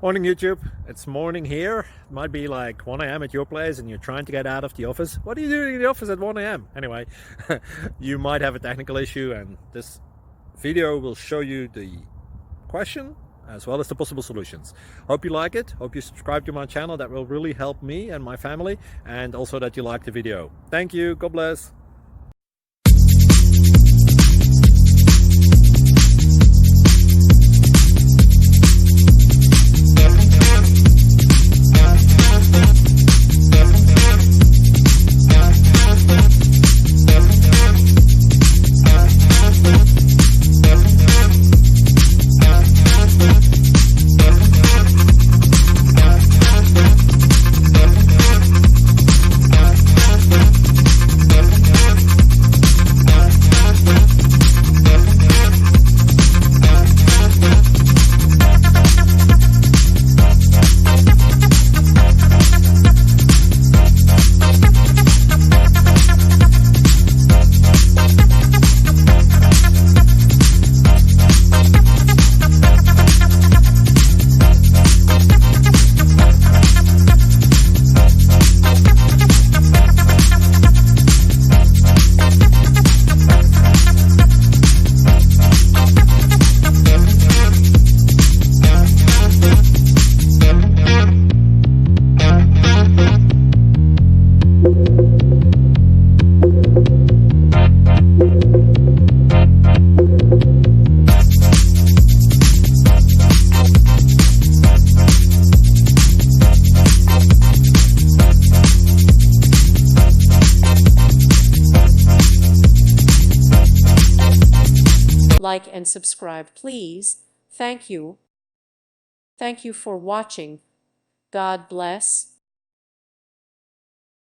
Morning YouTube, it's morning here. It might be like 1 a.m. at your place and you're trying to get out of the office. What are you doing in the office at 1 a.m.? Anyway, you might have a technical issue and this video will show you the question as well as the possible solutions. Hope you like it, hope you subscribe to my channel. That will really help me and my family, and also that you like the video. Thank you, God bless. Like and subscribe, please. Thank you. Thank you for watching. God bless.